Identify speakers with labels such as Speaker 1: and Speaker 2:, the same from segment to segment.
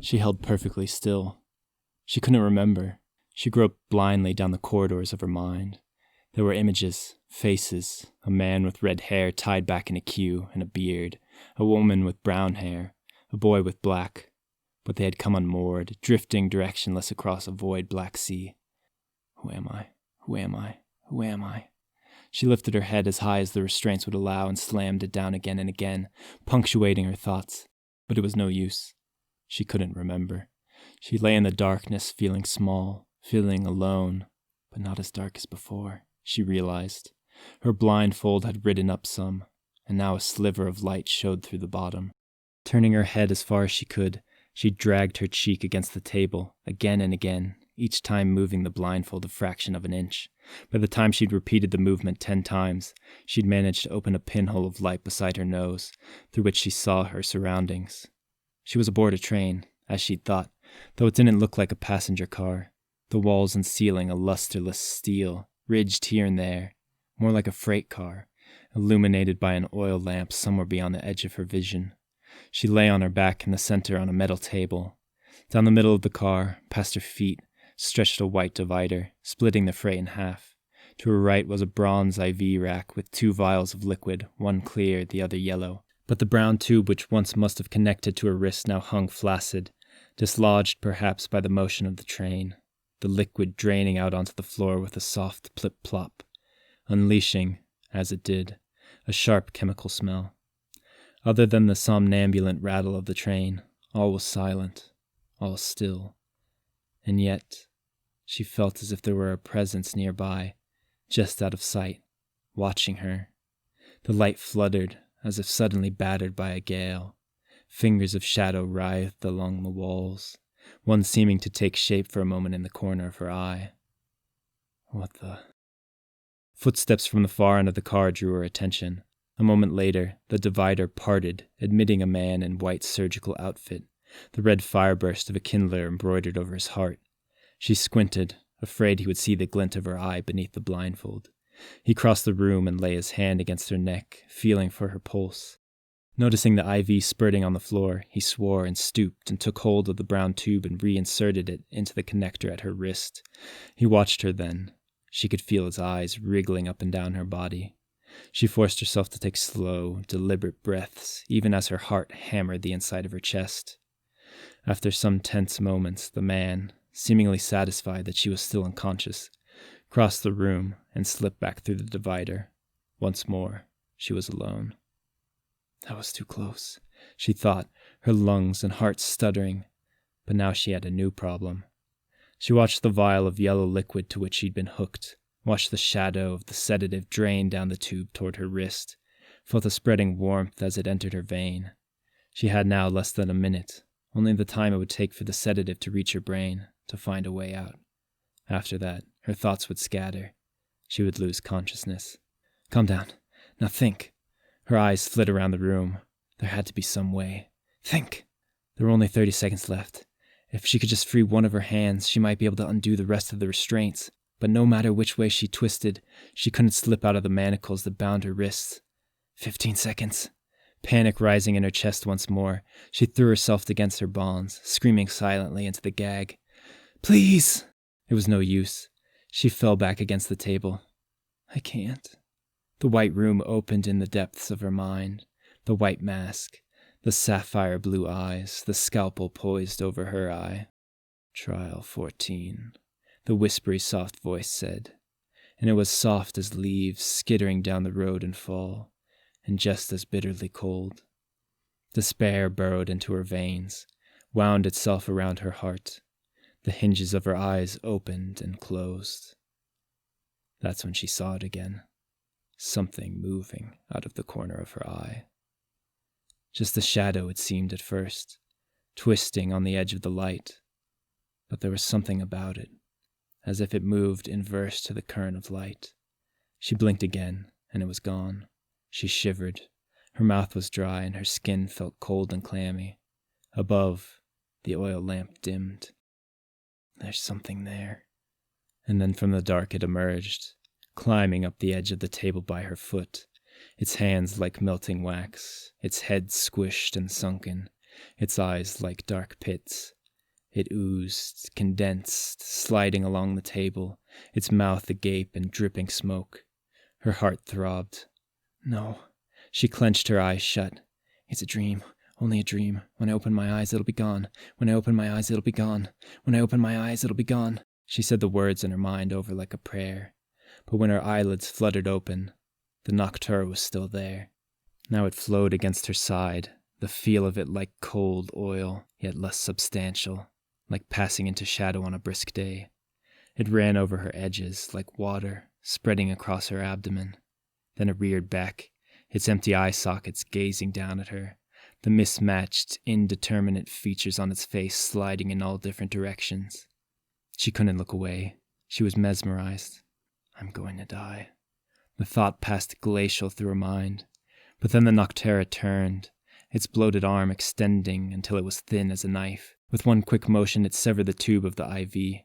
Speaker 1: She held perfectly still. She couldn't remember. She groped blindly down the corridors of her mind. There were images, faces, a man with red hair tied back in a queue and a beard, a woman with brown hair, a boy with black. But they had come unmoored, drifting directionless across a void black sea. Who am I? Who am I? Who am I? She lifted her head as high as the restraints would allow and slammed it down again and again, punctuating her thoughts. But it was no use. She couldn't remember. She lay in the darkness, feeling small, feeling alone, but not as dark as before, she realized. Her blindfold had ridden up some, and now a sliver of light showed through the bottom. Turning her head as far as she could, she dragged her cheek against the table, again and again, each time moving the blindfold a fraction of an inch. By the time she'd repeated the movement 10 times, she'd managed to open a pinhole of light beside her nose, through which she saw her surroundings. She was aboard a train, as she'd thought, though it didn't look like a passenger car. The walls and ceiling a lusterless steel, ridged here and there, more like a freight car, illuminated by an oil lamp somewhere beyond the edge of her vision. She lay on her back in the center on a metal table. Down the middle of the car, past her feet, stretched a white divider, splitting the freight in half. To her right was a bronze IV rack with 2 vials of liquid, one clear, the other yellow. But the brown tube which once must have connected to her wrist now hung flaccid, dislodged perhaps by the motion of the train, the liquid draining out onto the floor with a soft plip-plop, unleashing, as it did, a sharp chemical smell. Other than the somnambulant rattle of the train, all was silent, all still. And yet, she felt as if there were a presence nearby, just out of sight, watching her. The light fluttered, as if suddenly battered by a gale. Fingers of shadow writhed along the walls, one seeming to take shape for a moment in the corner of her eye. What the... Footsteps from the far end of the car drew her attention. A moment later, the divider parted, admitting a man in white surgical outfit, the red fireburst of a kindler embroidered over his heart. She squinted, afraid he would see the glint of her eye beneath the blindfold. He crossed the room and lay his hand against her neck, feeling for her pulse. Noticing the IV spurting on the floor, he swore and stooped and took hold of the brown tube and reinserted it into the connector at her wrist. He watched her then. She could feel his eyes wriggling up and down her body. She forced herself to take slow, deliberate breaths, even as her heart hammered the inside of her chest. After some tense moments, the man, seemingly satisfied that she was still unconscious, crossed the room and slipped back through the divider. Once more, she was alone. That was too close, she thought, her lungs and heart stuttering. But now she had a new problem. She watched the vial of yellow liquid to which she'd been hooked, watched the shadow of the sedative drain down the tube toward her wrist, felt a spreading warmth as it entered her vein. She had now less than a minute, only the time it would take for the sedative to reach her brain, to find a way out. After that, her thoughts would scatter. She would lose consciousness. Calm down. Now think. Her eyes flit around the room. There had to be some way. Think! There were only 30 seconds left. If she could just free one of her hands, she might be able to undo the rest of the restraints. But no matter which way she twisted, she couldn't slip out of the manacles that bound her wrists. 15 seconds. Panic rising in her chest once more, she threw herself against her bonds, screaming silently into the gag. Please! It was no use. She fell back against the table. I can't. The white room opened in the depths of her mind. The white mask, the sapphire blue eyes, the scalpel poised over her eye. Trial 14, the whispery soft voice said, and it was soft as leaves skittering down the road in fall, and just as bitterly cold. Despair burrowed into her veins, wound itself around her heart. The hinges of her eyes opened and closed. That's when she saw it again. Something moving out of the corner of her eye. Just a shadow it seemed at first, twisting on the edge of the light. But there was something about it, as if it moved inverse to the current of light. She blinked again, and it was gone. She shivered. Her mouth was dry, and her skin felt cold and clammy. Above, the oil lamp dimmed. There's something there. And then from the dark it emerged, climbing up the edge of the table by her foot, its hands like melting wax, its head squished and sunken, its eyes like dark pits. It oozed, condensed, sliding along the table, its mouth agape and dripping smoke. Her heart throbbed. No. She clenched her eyes shut. It's a dream. Only a dream. When I open my eyes, it'll be gone. When I open my eyes, it'll be gone. When I open my eyes, it'll be gone. She said the words in her mind over like a prayer. But when her eyelids fluttered open, the nocturne was still there. Now it flowed against her side, the feel of it like cold oil, yet less substantial, like passing into shadow on a brisk day. It ran over her edges like water, spreading across her abdomen. Then it reared back, its empty eye sockets gazing down at her, the mismatched, indeterminate features on its face sliding in all different directions. She couldn't look away. She was mesmerized. I'm going to die. The thought passed glacial through her mind. But then the Noctera turned, its bloated arm extending until it was thin as a knife. With one quick motion, it severed the tube of the IV.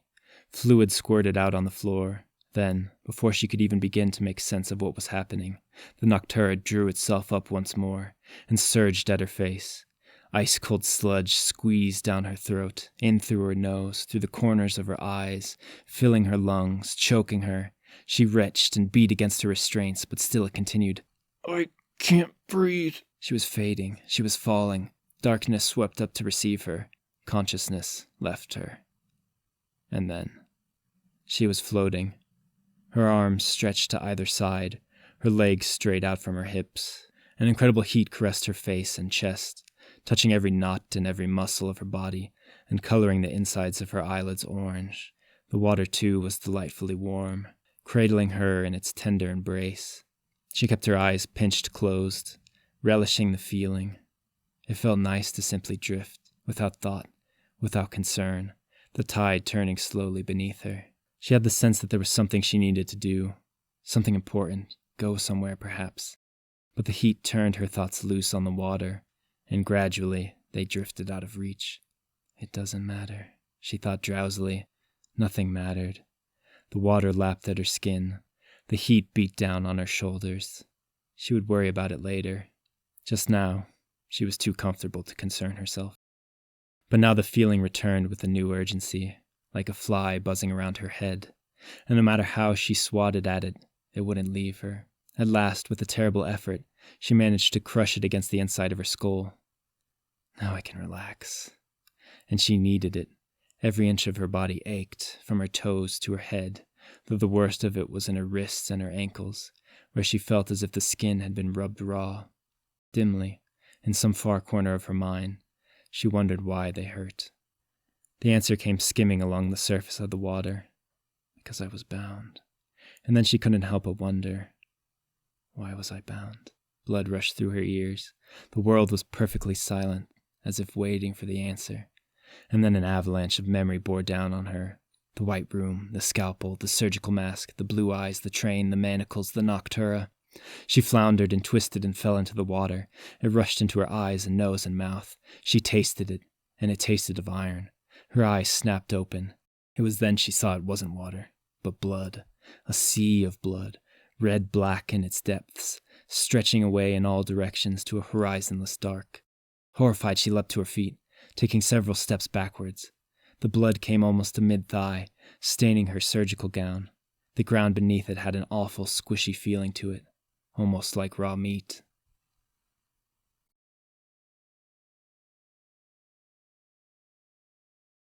Speaker 1: Fluid squirted out on the floor. Then, before she could even begin to make sense of what was happening, the Noctera drew itself up once more and surged at her face. Ice-cold sludge squeezed down her throat, in through her nose, through the corners of her eyes, filling her lungs, choking her. She retched and beat against her restraints, but still it continued. I can't breathe. She was fading. She was falling. Darkness swept up to receive her. Consciousness left her. And then she was floating. Her arms stretched to either side, her legs straight out from her hips. An incredible heat caressed her face and chest, touching every knot and every muscle of her body, and coloring the insides of her eyelids orange. The water, too, was delightfully warm, cradling her in its tender embrace. She kept her eyes pinched closed, relishing the feeling. It felt nice to simply drift, without thought, without concern, the tide turning slowly beneath her. She had the sense that there was something she needed to do, something important, go somewhere perhaps. But the heat turned her thoughts loose on the water, and gradually they drifted out of reach. It doesn't matter, she thought drowsily. Nothing mattered. The water lapped at her skin. The heat beat down on her shoulders. She would worry about it later. Just now, she was too comfortable to concern herself. But now the feeling returned with a new urgency, like a fly buzzing around her head, and no matter how she swatted at it, it wouldn't leave her. At last, with a terrible effort, she managed to crush it against the inside of her skull. Now I can relax. And she needed it. Every inch of her body ached, from her toes to her head, though the worst of it was in her wrists and her ankles, where she felt as if the skin had been rubbed raw. Dimly, in some far corner of her mind, she wondered why they hurt. The answer came skimming along the surface of the water. Because I was bound. And then she couldn't help but wonder, why was I bound? Blood rushed through her ears. The world was perfectly silent, as if waiting for the answer. And then an avalanche of memory bore down on her. The white room, the scalpel, the surgical mask, the blue eyes, the train, the manacles, the noctura. She floundered and twisted and fell into the water. It rushed into her eyes and nose and mouth. She tasted it, and it tasted of iron. Her eyes snapped open. It was then she saw it wasn't water, but blood. A sea of blood, red-black in its depths, stretching away in all directions to a horizonless dark. Horrified, she leapt to her feet, taking several steps backwards. The blood came almost to mid-thigh, staining her surgical gown. The ground beneath it had an awful, squishy feeling to it, almost like raw meat.